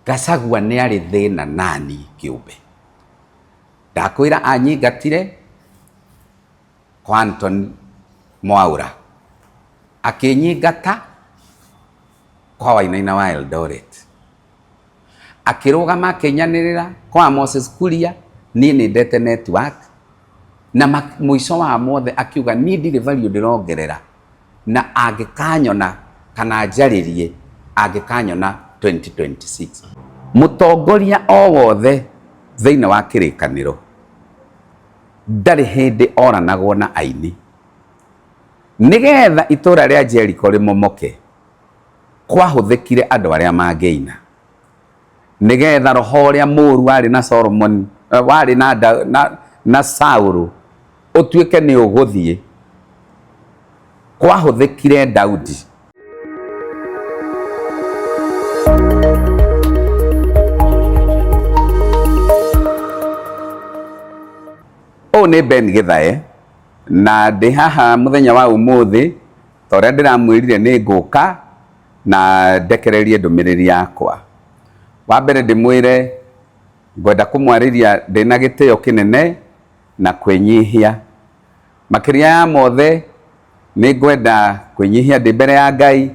Gachagua nĩ arĩ thĩna nani kĩũmbe. Ndakwĩra anyingatire kwa Anton Mwaura, akĩnyingata kwa Wainaina wa Eldoret, akĩrũgama akĩnyanĩrĩra kwa Moses Kuria, niĩ nĩ ndete network, na mũico wa mothe akiuga niĩ ndirĩ value ndĩrongerera, na angĩkanyona kana njarĩrie angĩkanyona 2026. Mũtongoria o wothe thĩinĩ wa kĩrĩkanĩro ndarĩ hĩndĩ oranagwo na aini, nĩgetha itũra rĩa Jericho rĩmomoke kwahũthĩkire andũ arĩa mangĩina, nĩgetha roho ũrĩa mũũru warĩ na Solomon warĩ na Saũlũ ũtuĩke nĩ ũgũthiĩ, kwahũthĩkire Daudi. O nĩ Ben Githae, na ndĩ haha mũthenya wa ũmũthĩ torĩa ndĩramwĩrire nĩ ngũka na ndekererie ndũmĩrĩri yakwa. Wa mbere ndĩmwĩre ngwenda kũmwarĩria ndĩna gĩtĩo kĩnene na kwĩnyihia. Makĩria ya mothe nĩ ngwenda kwĩnyihia ndĩ mbere ya Ngai,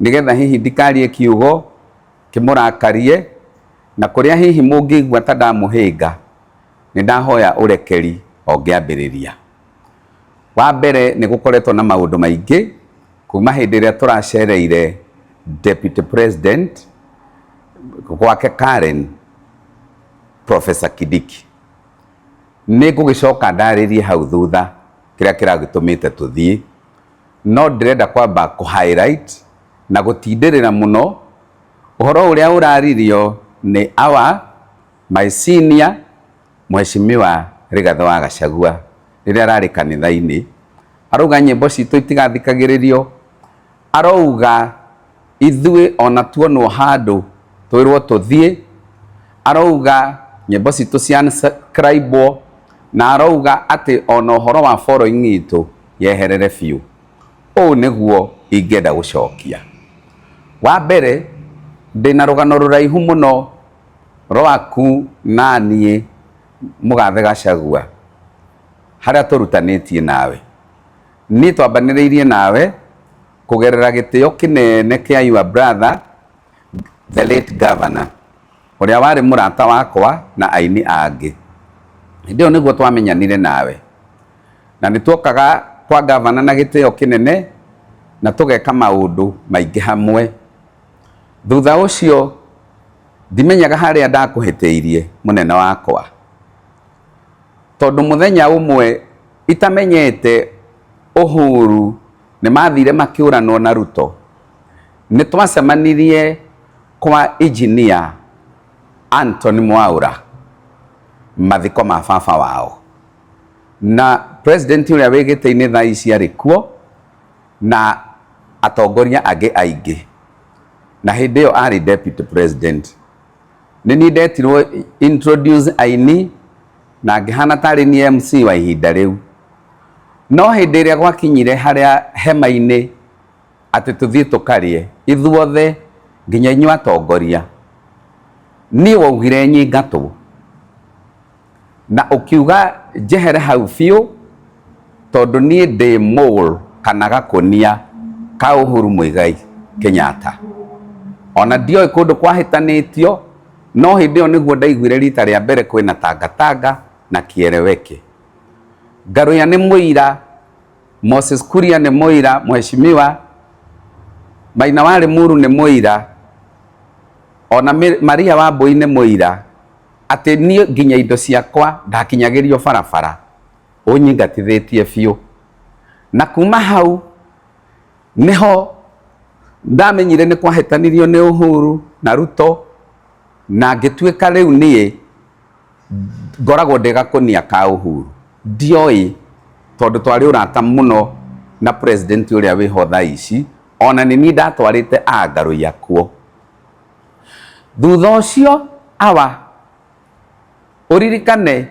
nĩgetha hihi ndikarie kiugo kĩmũrakarie, na kũrĩa hihi mũngĩigua ta ndamũhĩnga nĩ ndahoya ũrekeri o ngĩambĩrĩria. Wa mbere nĩ gũkoretwo na maũndũ maingĩ kuma hĩndĩ ĩrĩa tũracereire Deputy President gwake Karen Professor Kindiki. Nĩ ngũgĩcoka ndarĩrie hau thutha kĩrĩa kĩragĩtũmĩte tũthiĩ, no ndĩrenda kwamba kũ-highlight na gũtindĩrĩra mũno ũhoro ũrĩa ũraririo nĩ my senior Mheshimiwa Rigathi wa Gachagua rĩrĩa ararĩ kanitha-inĩ. Arauga nyĩmbo citũ itigathikagĩrĩrio, arauga ithuĩ ona tuonwo handũ twĩrwo tũthiĩ, arauga nyĩmbo citũ cianscribwo, na arauga atĩ ona ũhoro wa following itũ yeherere biũ. Ũũ nĩguo ingĩenda gũcokia. Wa mbere ndĩna rũgano rũraihu mũno rwaku na niĩ Mũgathe Gachagua harĩa tũrutanĩtie nawe. Niĩ twambanĩrĩirie nawe kũgerera gĩtĩo kĩnene kĩa your brother the late governor ũrĩa warĩ mũrata wakwa na aini angĩ. Hĩndĩ ĩyo nĩguo twamenyanire nawe, na nĩ tuokaga kwa governor na gĩtĩo kĩnene na tũgeka maũndũ maingĩ hamwe. Thutha ũcio ndimenyaga harĩa ndakũhĩtĩirie mũnene wakwa, tondũ mũthenya ũmwe itamenyete Uhuru nĩ mathire makĩũranwo na Ruto. Nĩ twacemanirie kwa engineer Anton Mwaura mathiko ma baba wao, na president ũrĩa wĩ gĩtĩ-inĩ thaa ici arĩ kuo na atongoria angĩ aingĩ, na hĩndĩ ĩyo arĩ deputy president. Nĩ niĩ ndetirwo introduce aini na ngĩhana tarĩ ni MC wa ihinda rĩu. No hĩndĩ ĩrĩa gwakinyire harĩa hema-inĩ atĩ tũthiĩ tũkarie ithuothe nginya inyuĩ atongoria, niĩ waugire nyingatwo na ũkiuga njehere hau biũ, tondũ niĩ ndĩ mole kana gakũnia ka Uhuru Muigai Kenyatta. Ona ndioĩ kũndũ kwahĩtanĩtio, no hĩndĩ ĩyo nĩguo ndaiguire rita rĩa mbere kwĩna tangatanga na kieleweke. Ngaruya nĩ mũira, Moses Kuria nĩ mũira, Mheshimiwa Maina wa Limuru nĩ mũira, ona Maria Wambui nĩ mũira, atĩ niĩ nginya indo ciakwa ndakinyagĩrio barabara ũnyingatithĩtie biũ. Na kuma hau nĩho ndamenyire nĩ kwahĩtanirio nĩ Uhuru na Ruto, na ngĩtuĩka rĩu niĩ ngoragwo ndĩ gakũnia ka Uhuru. Ndioĩ tondũ twarĩ ũrata mũno na president ũrĩa wĩho thaa ici, ona nĩ niĩ ndatwarĩte Ngaruya kuo. Thutha ũcio ũririkane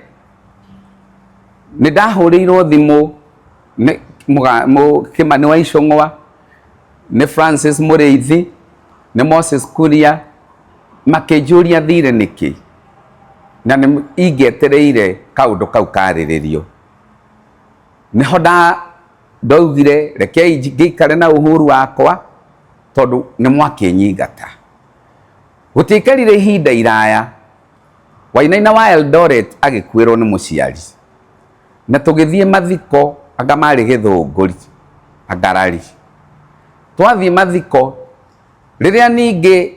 nĩ ndahũrĩirwo thimũ nĩ Kĩmani wa Icũng'wa, nĩ Francis Mũrĩithi, nĩ Moses Kuria, makijuria thire niki na nĩ ingĩetereire kaũndũ kau karĩrĩrio. Nĩho ndaugire rekei ngĩikare na Uhuru wakwa tondũ nĩ mwakĩnyingata. Gũtiaikarire ihinda iraya Wainaina wa Eldoret agĩkuĩrwo nĩ mũciari na tũgĩthiĩ mathiko, anga marĩ Gĩthũngũri Ngarari. Twathiĩ mathiko, rĩrĩa ningĩ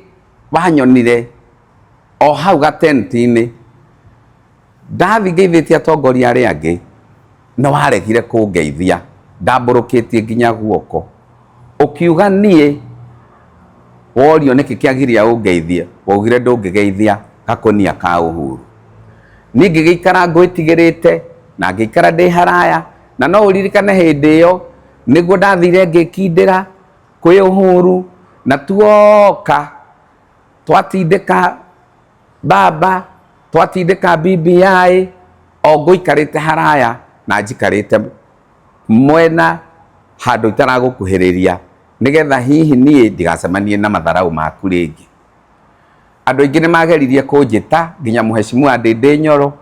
banyonire o hau gatenti-inĩ, ndathi ngĩithĩtie atongoria arĩa angĩ no waregire kũngeithia, ndambũrũkĩtie nginya guoko ũkiuga niĩ worio nĩkĩ kĩagiria ũngeithie, waugire ndũngĩgeithia gakũnia ka Uhuru. Niĩ ngĩgĩikara ngwĩtigĩrĩte na ngĩikara ndĩ haraya, na no ũririkane hĩndĩ ĩyo nĩguo ndathire ngĩkindĩra kwĩ Uhuru na tuoka twatindĩka baba, twatindĩka BBI, o ngũikarĩte haraya na njikarĩte mwena handũ itaragũkuhĩrĩria nĩgetha hihi niĩ ndigacemanie na matharau maku rĩngĩ. Andũ aingĩ nĩmageririe kũnjĩta, nginya Mheshimiwa Ndĩndĩ Nyoro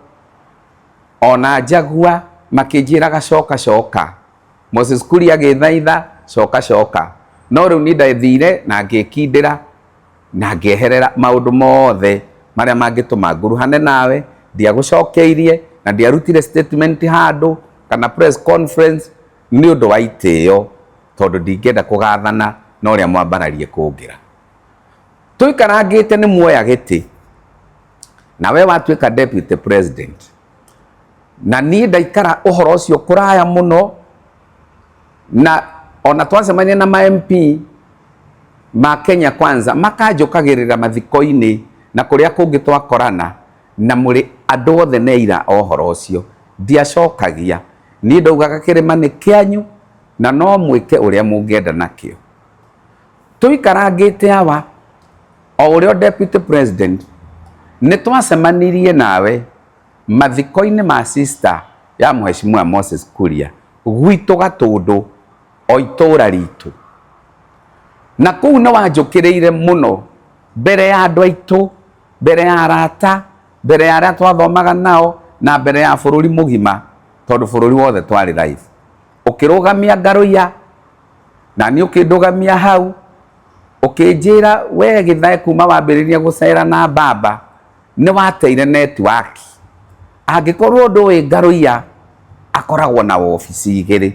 ona Njagua makĩnjĩraga coka Moses Kuria agĩthaitha coka. No rĩu niĩ ndathire na ngĩkindĩra na ngĩeherera maũndũ mothe marĩa mangĩtũma nguruhane nawe. Ndiagũcokeirie na ndiarutire statement handũ kana press conference nĩ ũndũ wa itĩo, tondũ ndingĩenda kũgathana na ũrĩa mwambararie kũngĩra. Tũikarangĩte nĩ muoya gĩtĩ na we watuĩka deputy president, na niĩ ndaikara ũhoro ũcio kũraya mũno, na ona twacemania na ma MP ma Kenya Kwanza makanjũkagĩrĩra mathiko-inĩ na kũrĩa kũngĩ twakorana, na mũrĩ andũ othe neira ũhoro ũcio. Ndiacokagia, niĩ ndaugaga kĩrĩma nĩ kĩanyu na no mwĩke ũrĩa mũngĩenda nakĩo. Tũikarangĩte hawa o ũrĩa deputy president nĩ twacemanirie nawe mathiko-inĩ ma sister ya Mheshimiwa Moses Kuria gwitũ Gatũndũ o itũra ritũ, na kũu nĩ wanjũkĩrĩire mũno mbere ya andũ aitũ, mbere ya arata, mbere ya arĩa twathomaga nao na mbere ya bũrũri mũgima, tondũ bũrũri wothe twarĩ live. Ũkĩrũgamia Ngarũiya na niĩ ũkĩndũgamia hau, ũkĩnjĩra we Gĩthae kuma wambĩrĩria gũcera na baba nĩ wateire netiwaki, angĩkorwo ndũĩ Ngarũiya akoragwo na obici igĩrĩ,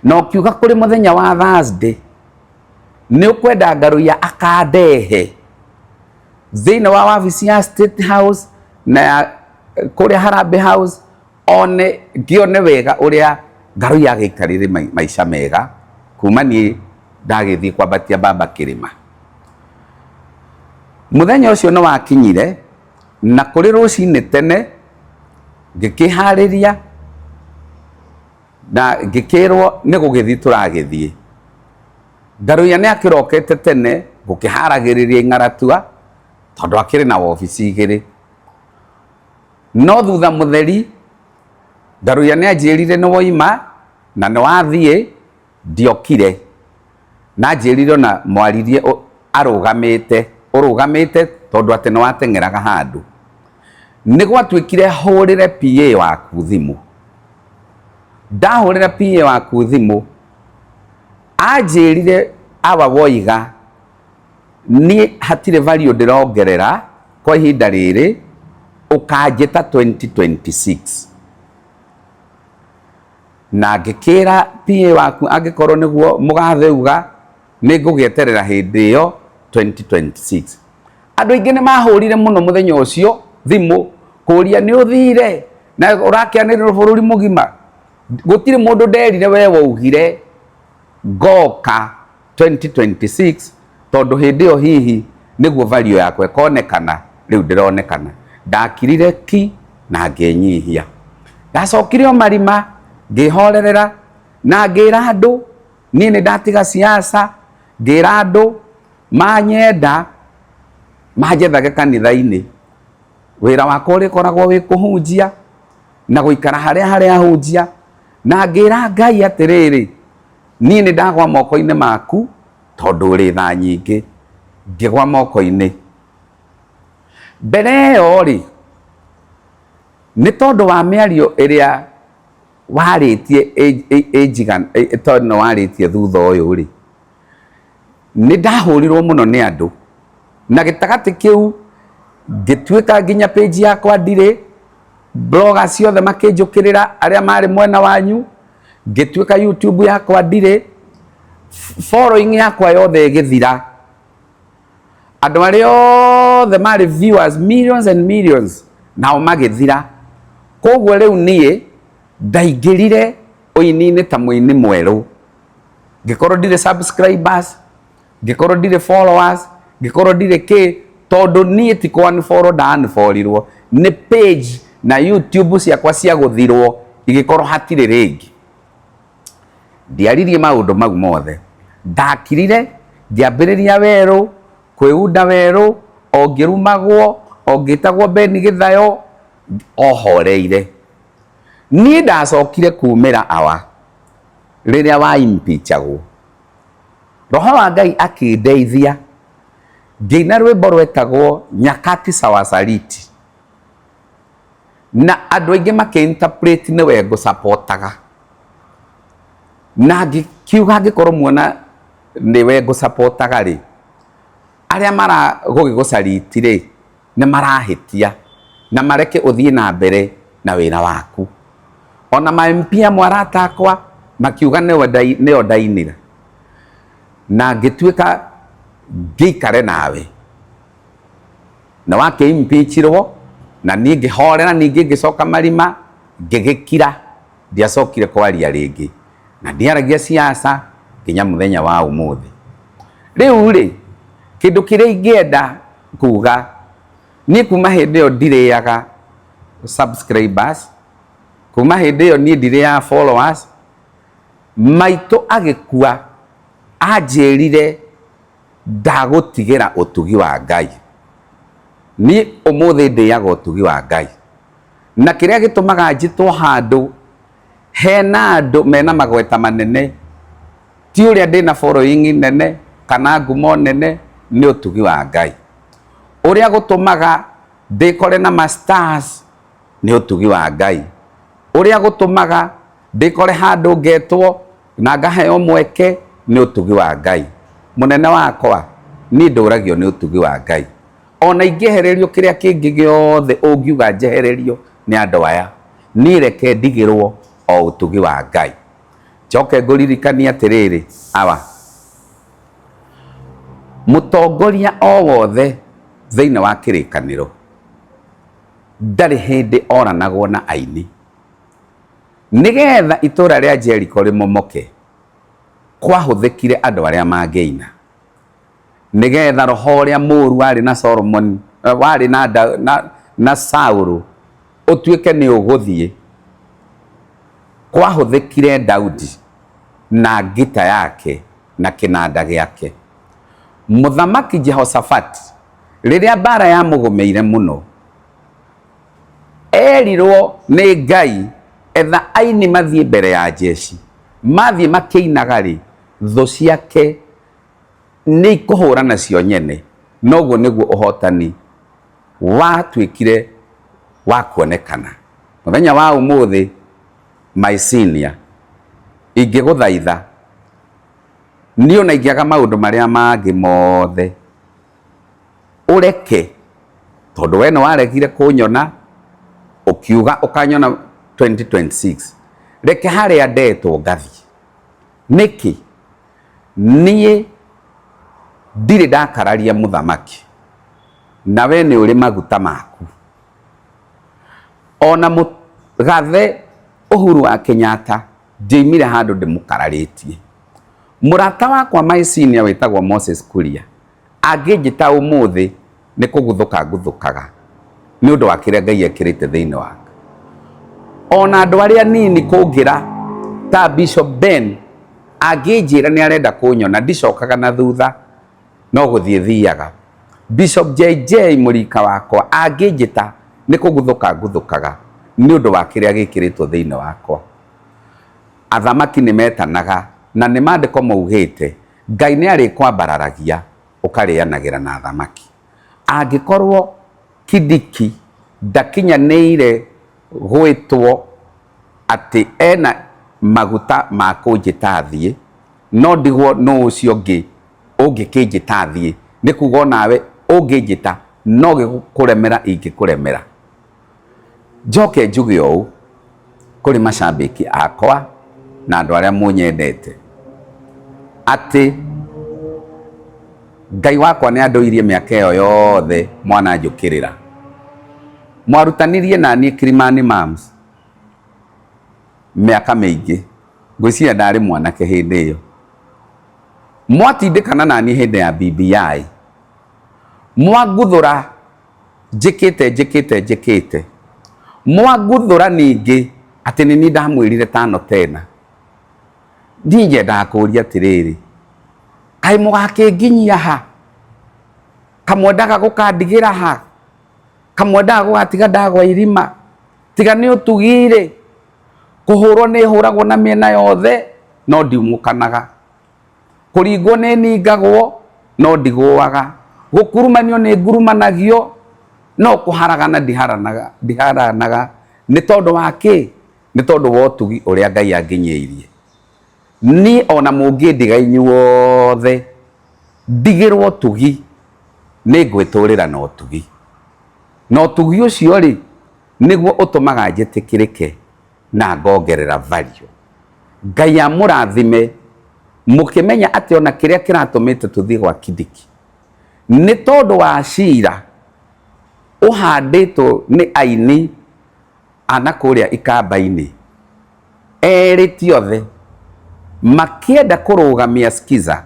na ũkiuga kũrĩ mũthenya wa Thursday nĩ ũkwenda Ngarũiya akandehe thĩinĩ wa wabici ya State House na kũrĩa Harambee House, one ngĩone wega ũrĩa Ngarũiya agĩikarĩre maica mega kuma niĩ ndagĩthiĩ kwambatia baba kĩrĩma. Mũthenya ũcio nĩ wakinyire na kũrĩ rũcinĩ tene ngĩkĩharĩria na ngĩkĩrwo nĩ gũgĩthiĩ tũragĩthiĩ. Ngarũiya nĩ akĩrokete tene gũkĩharagĩrĩria Ing'aratua tondũ akĩrĩ na obici igĩrĩ, no thutha mũtheri Ngarũiya nĩ anjĩrire nĩ woima na nĩ wathiĩ, ndiokire, na anjĩrire na mwaririe ũrũgamĩte tondũ atĩ nĩ wateng'eraga handũ. Nĩ gwatuĩkire hũrĩre PA waku thimũ. Ndahũrĩra PA waku thimũ, anjĩrire awa woiga niĩ hatirĩ value ndĩrongerera kwa ihinda rĩrĩ, ũkanjĩta 2026. Na ngĩkĩra PA waku angĩkorwo nĩguo mũgatheuga nĩ ngũgĩeterera hĩndĩ ĩyo 2026. Andũ aingĩ nĩ mahũrire mũno mũthenya ũcio thimũ kũria nĩ ũthire na ũrakĩanĩrĩrwo bũrũri mũgima. Gũtirĩ mũndũ nderire we waugire ngoka 2026 tondũ hĩndĩ ĩyo hihi nĩguo value yakwa ĩkonekana, rĩu ndĩronekana. Ndakirire ki na ngĩnyihia, ndacokire o marima ngĩhorerera na ngĩra andũ niĩ nĩ ndatiga siasa, ngĩra andũ manyenda manjethage kanitha-inĩ. Wĩra wakwa ũrĩkoragwo wĩ kũhunjia na gũikara harĩa hunjia, na ngĩra Ngai atĩrĩrĩ, niĩ nĩ ndagwa moko-inĩ maku tondũ ũrĩ tha nyingĩ. Ngĩgwa moko-inĩ mbere yo ri nĩ tondũ wa mĩario ĩrĩa warĩtie ĩnjigan tondũ nĩ warĩtie thutha ũyũ rĩ nĩ ndahũrirwo mũno nĩ andũ na gĩtagatĩ kĩu ngĩtuĩka nginya page yakwa ndirĩ bloggers ciothe makĩnjũkĩrĩra arĩa marĩ mwena wanyu ngĩtuĩka YouTube yakwa ndirĩ following yakwa yothe ĩgĩthira andũ arĩa othe marĩ viewers millions and millions nao magĩthira koguo rĩu niĩ ndaingĩrire ũini-inĩ ta mũini mwerũ ngĩkorwo ndirĩ subscribers ngĩkorwo ndirĩ followers ngĩkorwo ndirĩ kĩ tondũ niĩ ti kwa unfollow nda unfollowirwo nĩ page na YouTube ciakwa cia gũthirwo igĩkorwo hatirĩ rĩngĩ ndiaririe maũndũ mau mothe ndakirire ngĩambĩrĩria werũ kwĩunda werũ o ngĩrumagwo o ngĩtagwo Ben Gĩthayo ohoreire niĩ ndacokire kumĩra awa rĩrĩa wa impeachagwo roho wa Ngai akĩndeithia ngĩina rwĩmbo rwetagwo Nyakati Sawa Saliti na andũ aingĩ makĩinterpret nĩwe ngũsupportaga na ngĩkiuga ngĩkorwo muona nĩwe ngũsupportaga rĩ arĩa maragũgĩgũcariti rĩ nĩ marahĩtia na mareke ũthiĩ na mbere na wĩra waku ona ma-MP amwe arata akwa makiuga nĩo ndainĩra na ngĩtuĩka ngĩikare nawe na wakĩ-impeachirwo na niĩ ngĩhorera ningĩ ngĩcoka marima ngĩgĩkira ndiacokire kwaria rĩngĩ na ndiaragia siasa nginya mũthenya wa ũmũthĩ rĩu rĩ kĩndũ kĩrĩa ingĩenda kuga niĩ kuma hĩndĩ ĩyo ndirĩaga subscribers kuma hĩndĩ ĩyo niĩ ndirĩaga followers maitũ agĩkua anjĩrire ndagũtigĩra ũtugi wa Ngai niĩ ũmũthĩ ndĩaga ũtugi wa Ngai na kĩrĩa gĩtũmaga njĩtwo handũ hena andũ mena magweta manene ti ũrĩa ndĩna following nene kana ngumo nene nĩ ũtugi wa Ngai ũrĩa gũtũmaga ndĩkore na masters nĩ ũtugi wa Ngai ũrĩa gũtũmaga ndĩkore handũ ngetwo na ngaheo mweke nĩ ũtugi wa Ngai mũnene wakwa niĩ ndũragio nĩ ũtugi wa Ngai ona ingĩehererio kĩrĩa kĩngĩ gĩothe ũngiuga njehererio nĩ andũ aya niĩ reke ndigĩrwo o ũtugi wa Ngai njoke ngũririkanie atĩrĩrĩ awa mũtongoria o wothe thĩinĩ wa kĩrĩkanĩro ndarĩ hĩndĩ oranagwo na aini nĩgetha itũra rĩa Jericho rĩmomoke kwahũthĩkire andũ arĩa mangĩina nĩgetha roho ũrĩa mũũru warĩ na Solomon warĩ na Saũlũ ũtuĩke nĩ ũgũthiĩ kwahũthĩkire Daudi na ngita yake na kĩnanda gĩake Mũthamaki Jehoshaphat rĩrĩa mbara ya mũgũmĩire mũno erirwo nĩ Ngai etha aini mathiĩ mbere ya jeshi mathiĩ makĩinaga rĩ thũ ciake nĩ ikũhũra nacio nyene noguo nĩguo ũhotani watuĩkire wa kuonekana mũthenya wa ũmũthĩ my senior ingĩgũthaitha niĩ ona ingĩaga maũndũ marĩa mangĩ mothe ũreke tondũ we nĩ waregire kũnyona ũkiuga ũkanyona 2026 reke harĩa ndetwo ngathi nĩkĩ niĩ ndirĩ ndakararia mũthamaki na we nĩ ũrĩ maguta maku ona mũgathe Uhuru wa Kenyatta ndĩmire handũ ndĩmũkararĩtie mũrata wakwa my senior wĩtagwo Moses Kuria angĩnjĩta ũmũthĩ nĩ kũguthũka nguthũkaga nĩ ũndũ wa kĩrĩa Ngai ekĩrĩte thĩinĩ wake ona andũ arĩa nini kũngira ta Bishop Ben angĩnjĩra nĩ arenda kũnyona ndicokaga na thutha no gũthiĩ thiaga Bishop JJ mũrika wakwa angĩnjĩta nĩ kũguthũka nguthũkaga nĩ ũndũ wa kĩrĩa gĩkĩrĩtwo thĩinĩ wakwa athamaki nĩ metanaga na nĩ mandĩko maugĩte Ngai nĩ arĩ kwambararagia ũkarĩanagĩra na athamaki angĩkorwo Kidiki ndakinyanĩire gwĩtwo atĩ ena maguta ma kũnjĩta thiĩ, no ndigwo no ũcio ũngĩ ũngĩkĩnjĩta thiĩ, nĩ kuga nawe ũngĩnjĩta no gĩkũremera ingĩkũremera. Njoke njuge ũũ kũrĩ macambĩki akwa na andũ arĩa mũnyendete atĩ Ngai wakwa nĩ andũirie mĩaka ĩyo yothe mwana njũkĩrĩra. Mwarutanirie na niĩ Kilimani Mams mĩaka mĩingĩ, ngwĩciria ndarĩ mwanake hĩndĩ ĩyo. Mwatindĩkana na niĩ hĩndĩ ya BBI, mwanguthũra njĩkĩte, mwanguthũra ningĩ atĩ nĩ niĩ ndamwĩrire tano tena. Niĩ nyendaga kũũria atĩrĩrĩ, kaĩ mũgakĩnginyia ha? Kamwendaga gũkandigĩra ha? Kamwendaga gũgatiga ndagwa irima? Tiga nĩ ũtugire. Kũhũrwo nĩ hũragwo na mĩena yothe no ndiumũkanaga. Kũringwo nĩ ningagwo no ndigũaga. Gũkurumanio nĩ ngurumanagio no kũharagana ndiharanaga. Nĩ tondũ wa kĩ? Nĩ tondũ wa ũtugi ũrĩa Ngai anginyĩirie. Niĩ ona mũngĩndiga inyuothe ndigĩrwo ũtugi nĩ ngwĩtũrĩra na ũtugi. Na ũtugi ũcio rĩ nĩguo ũtũmaga njĩtĩkĩrĩke na ngongerera value. Ngai amũrathime mũkĩmenya atĩ ona kĩrĩa kĩratũmĩte tũthiĩ gwa Kidiki nĩ tondũ wa cira ũhandĩtwo nĩ aini ana kũrĩa ikamba-inĩ erĩ tiothe makĩenda kũrũgamia skiza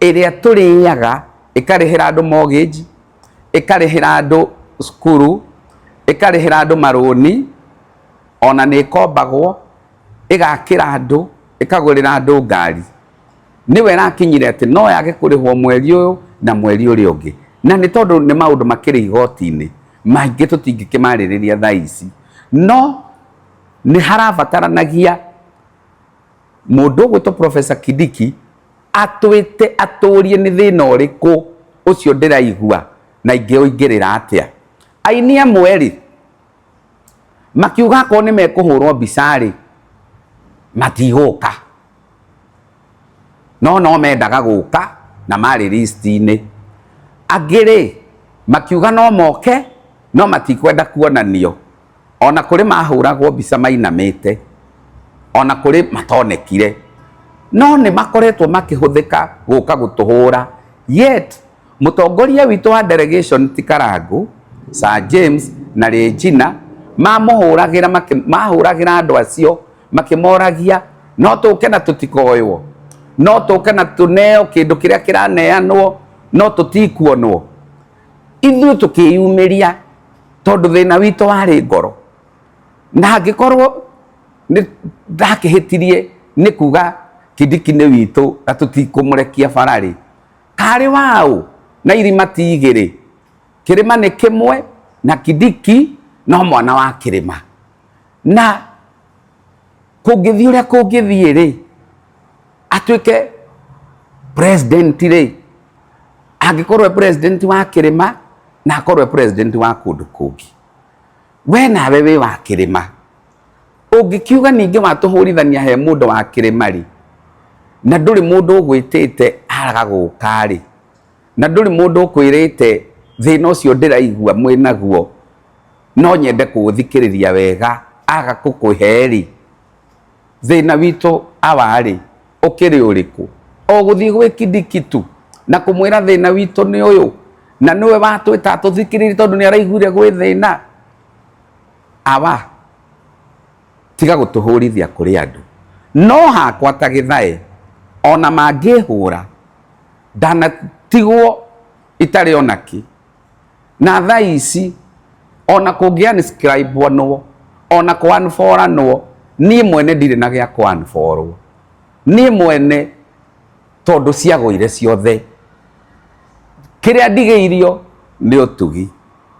ĩrĩa tũrĩaga ĩkarĩhĩra andũ mortgage, ĩkarĩhĩra andũ cukuru, ĩkarĩhĩra andũ marũni, ona nĩ ĩkombagwo, ĩgakĩra andũ, ĩkagũrĩra andũ ngari. Nĩwe ĩrakinyire atĩ no yage kũrĩhwo mweri ũyũ na mweri ũrĩa ũngĩ. Na nĩ tondũ nĩ maũndũ makĩrĩ igoti-inĩ maingĩ tũtingĩkĩmarĩrĩria thaa ici. No nĩ harabataranagia mũndũ ũgwĩtwo Professor Kidiki atwĩte atũrie nĩ thĩna ũrĩkũ ũcio ndĩraigua na ingĩũingĩrĩra atĩa. Aini amwe rĩ makiuga akorwo nĩ mekũhũrwo mbica rĩ matigũka, no mendaga gũka na marĩ list-inĩ. Angĩ rĩ makiuga no moke no matikwenda kuonanio, ona kũrĩ mahũragwo mbica mainamĩte, ona kũrĩ matonekire, no nĩ makoretwo makĩhũthĩka gũka gũtũhũra. Yet mũtongoria witũ wa delegation ti Karangũ, Sir James na Regina mahũragĩra andũ acio makĩmoragia no tũke na tũtikoywo, no tũke na tũneo kĩndũ kĩrĩa kĩraneanwo no tũtikuonwo. Ithuĩ tũkĩyumĩria tondũ thĩna witũ warĩ ngoro. Na angĩkorwo ndakĩhĩtirie nĩ kuga Kidiki nĩ witũ na tũtikũmũrekia bararĩ, karĩ waũ na irima ti igĩrĩ? Kĩrĩma nĩ kĩmwe na Kidiki no mwana wa kĩrĩma. Na kũngĩthiĩ ũrĩa kũngĩthiĩ rĩ, atuĩke president rĩ, angĩkorwo president wa kĩrĩma na akorwo president wa kũndũ kũngĩ, we nawe wĩ wa kĩrĩma, ũngĩkiuga ningĩ watũhũrithania he mũndũ wa kĩrĩma rĩ, na ndũrĩ mũndũ ũgwĩtĩte araga gũka rĩ, na ndũrĩ mũndũ ũkwĩrĩte thĩna ũcio ndĩraigua mwĩnaguo no nyende kũũthikĩrĩria wega aga gũkũhe rĩ, thĩna witũ awarĩ ũkĩrĩ ũrĩkũ? O gũthiĩ gwĩ Kidiki tu na kũmwĩra thĩna witũ nĩ ũyũ na nĩwe watwĩta tũthikĩrĩrie tondũ nĩ araiguire gwĩ thĩna? Awa tiga gũtũhũrithia kũrĩ andũ. No hakwa ta Gĩthae ona mangĩhũra ndanatigwo itarĩ onaki. Na thaa ici ona kũngĩ unscribe-anwo ona kũ-unfollow-anwo, niĩ mwene ndirĩ na gĩa kũ-unfollow. Niĩ mwene tondũ ciagũire ciothe. Kĩrĩa ndigĩirio nĩ ũtugi,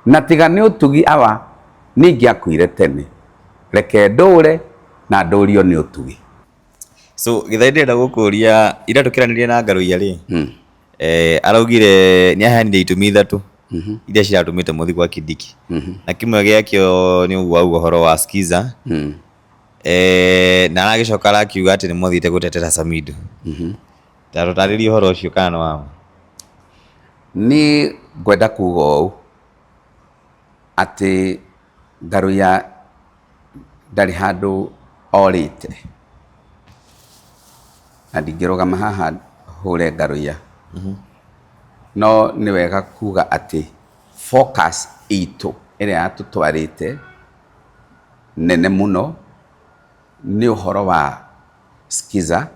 na tiga nĩ ũtugi awa ningĩakuire tene. Reke ndũre na ndũrio nĩ ũtugi. So Gĩthae ndĩrenda gũkũria ira tũkĩranĩria na Ngarũiya rĩ, araugire nĩ aheanire itũmi ithatũ iria ciratumite muthi kwa Kindiki na kimwe giakio ni uguo horo wa Skiza na aragicoka arakiuga ati ni muthite gutetera Samido tarotaririe horo ucio kana no wao ni ngwenda kuga ũũ ati Ngaruya ndari handu orite na ndingĩrũgama haha hũre Ngaruya no nĩ wega kuga ati focus itũ ĩrĩa yatũtwarĩte nene mũno nĩ ũhoro wa Skiza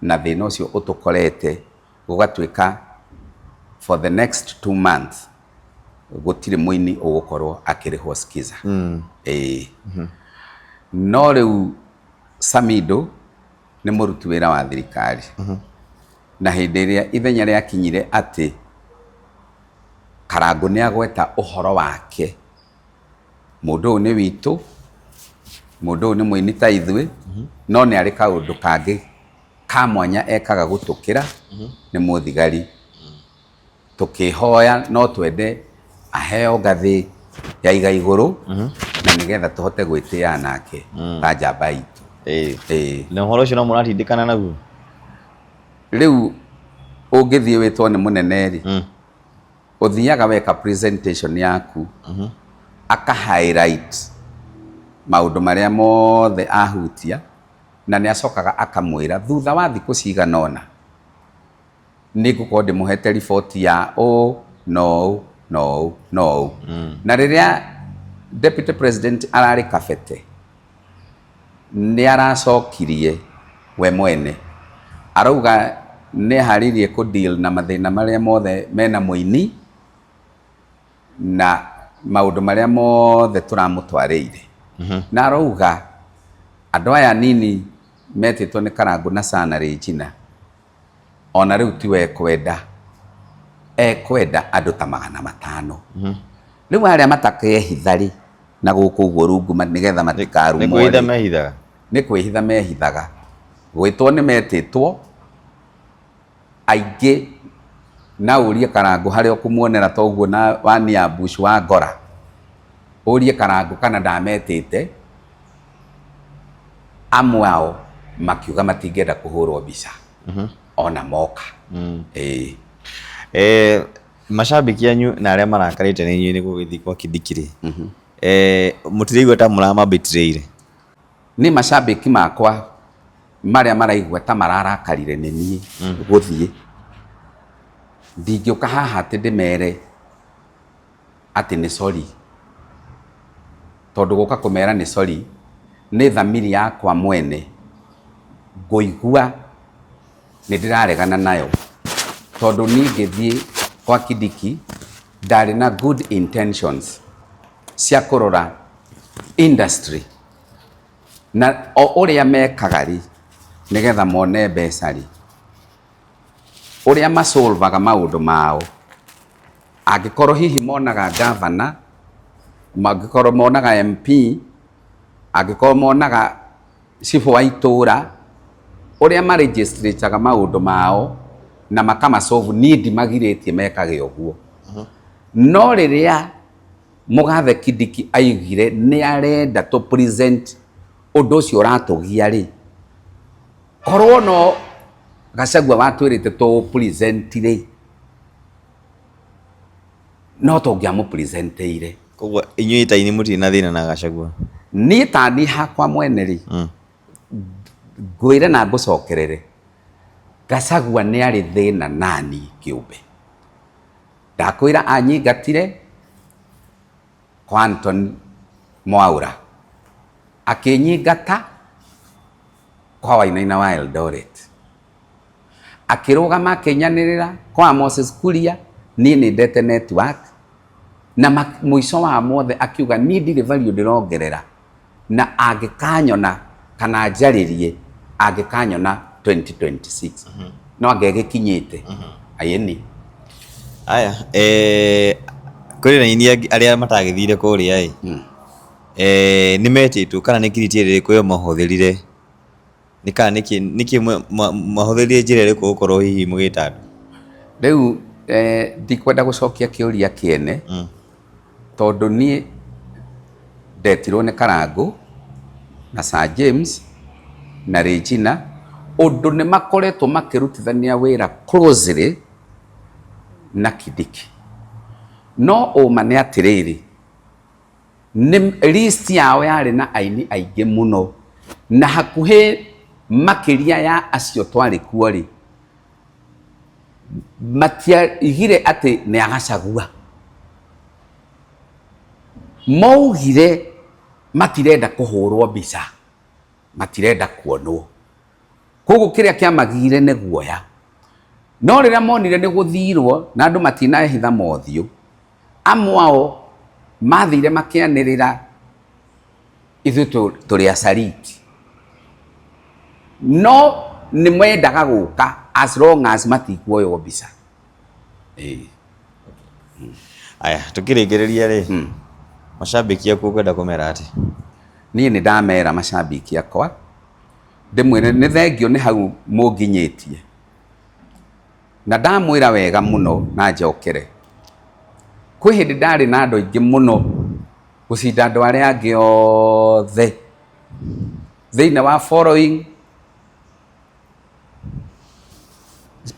na thĩna ũcio ũtũkorete gũgatuĩka for the next 2 months gũtirĩ mũini ũgũkorwo akĩrĩhwo Skiza no rĩu Samido nĩ mũruti wĩra wa thirikari na hĩndĩ ĩrĩa ithenya rĩakinyire atĩ Karangũ nĩ agweta ũhoro wake mũndũ ũyũ nĩ witũ mũndũ ũyũ nĩ mũini ta ithuĩ no nĩ arĩ kaũndũ kangĩ ka mwanya ekaga gũtũkĩra nĩ mũthigari tũkĩhoya no twende aheo ngathĩ ya iga igũrũ na nĩgetha tũhote gwĩtĩĩa nake ta njamba itũ na ũhoro ũcio no mũratindĩkana naguo rĩu ũngĩthiĩ wĩtwo nĩ mũnene rĩ ũthiaga weka presentation yaku aka highlight maũndũ marĩa mothe ahutia na nĩ acokaga akamwĩra thutha wa thikũ cigana ũna nĩ ngũkorwo ndĩmũhete riboti ya no na rĩrĩa deputy president ararĩ Kabete nĩ aracokirie we mwene arauga nĩ harĩrie kũ deal na mathĩna marĩa mothe mena mũini na maũndũ marĩa mothe tũramũtwarĩire na arauga andũ aya nini metĩtwo nĩ Karangũ na Sana Regina ona rĩu tiwe ekwenda andũ ta 500 rĩu arĩa matakehitha rĩ na gũkũ ũguo rungu nĩgetha matikarumwo nĩ kwĩhitha mehithaga gwĩtwo nĩ metĩtwo aingĩ na ũrie Karangũ harĩa ũkũmuonera ta ũguo na wania Bush wa Ngora ũrie Karangũ kana ndametĩte amwe ao makiuga matingĩenda kũhũrwo mbica ona moka mashabiki anyu na arĩa marakarĩte nĩ inyuĩ nĩ gũgĩthiĩ kwa Kindiki rĩ mũtiraigua ta mũramabĩtireire nĩ mashabiki makwa marĩa maraigua ta mararakarire nĩ niĩ gũthiĩ ndingĩũka haha atĩ ndĩmere atĩ nĩ sorry tondũ gũka kũmera nĩ sorry nĩ thamiri yakwa mwene ngũigua nĩ ndĩraregana nayo tondũ niĩ ngĩthiĩ kwa Kindiki ndarĩ na good intentions cia kũrora industry na o ũrĩa mekaga rĩ nĩgetha mone mbeca rĩ ũrĩa masolvaga maũndũ mao angĩkorwo hihi monaga governor angĩkorwo monaga MP angĩkorwo monaga chief wa itũra ũrĩa maregistraga maũndũ mao na makamasolve niĩ ndimagirĩtie mekage ũguo no rĩrĩa mũgathe Kindiki aigire nĩ arenda to present ũndũ ũcio ũratũgia rĩ korwo no Gachagua watwĩrĩte to present rĩ no tũngĩamũ presentĩire koguo inyuĩ ta ini mũtirĩ na thĩna na Gachagua niĩ ta niĩ hakwa mwene rĩ ngwĩre na ngũcokerere Gachagua nĩ arĩ thĩna nani kĩũmbe ndakwĩra anyingatire kwa Anton Mwaura akĩnyingata kwa Wainaina wa Eldoret akĩrũgama akĩnyanĩrĩra kwa Moses Kuria niĩ nĩ ndete network na mũico wa mothe akiuga niĩ ndirĩ value ndĩrongerera na angĩkanyona kana njarĩrie angĩkanyona 2026 no angĩgĩkinyĩte ayeni aya kũrĩ na ini arĩa matagĩthire kũrĩa nĩ metĩtwo kana nĩ kiriti ĩrĩkũ yo mahũthĩrire nĩ kana nĩkĩ mahũthĩrire njĩra ĩrĩkũ gũkorwo hihi mũgĩta andũ rĩu ndikwenda gucokia kiuria kiene tondu nie ndetirwo ni Karangu na Sir James na Regina undu ni makoretwo makirutithania wira closely na Kindiki no uma ni atiriri ni list yao yari na aini aingi muno na hakuhi makiria ya acio twari kuo ri matiaigire ati ni agacagua maugire matirenda kuhurwo mbica matirenda kuonwo koguo kiria kiamagire ni guoya no riria monire ni guthirwo na andu matinahitha mothio amwao mathire makianirira ithu turi acariti no ni mwendaga guka as long as matikuoywo mbica aya tukirigiriria ri mashabiki aku kwenda kumera ati nie ni ndamera mashabiki akwa ndimwire ni thengio ni hau munginyitie na ndamwira wega muno na njokere kwi hindi ndari na andu aingi muno gucinda andu aria angi othe thiini wa following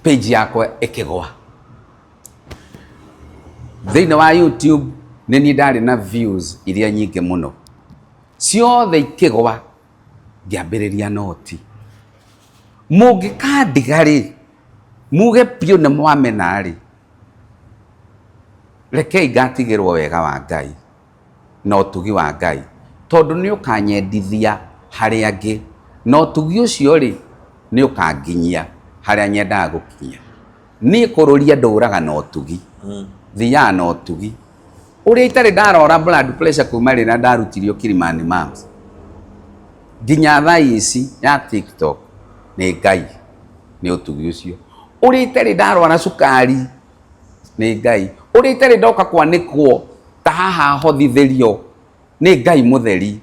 page yakwa ikigwa thiini wa YouTube ni ndari na views iria nyingi muno ciothe ikigwa ngiambiriria noti mungikandigari muge pio ni mwamenari rekei ngatigirwo wega wa Ngai no tugi wa Ngai tondu ni ukanyendithia hari angi no tugi ucio ri ni ukanginyia haria nyendaga gukinya ni kururia nduraga no tugi thia no tugi uria itari ndarora blood pressure kuma rina ndarutirio Kilimani Mams nginya thaa ici ya TikTok ni Ngai ni utugi ucio uria itari ndarora sukari ni Ngai uria itari ndoka kwanikwo ta haha hothithirio ni Ngai mutheri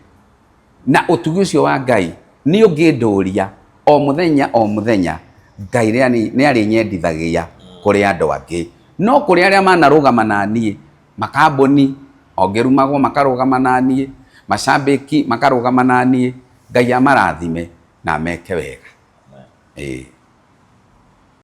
na utugi ucio wa Ngai ni unginduria o muthenya Ngai ni ari nyendithagia kuri andu angi no kuri aria manarugama nanie makamboni ongerumagwo makarugama nanie mashabiki makarugama nanie Ngai amarathime na meke wega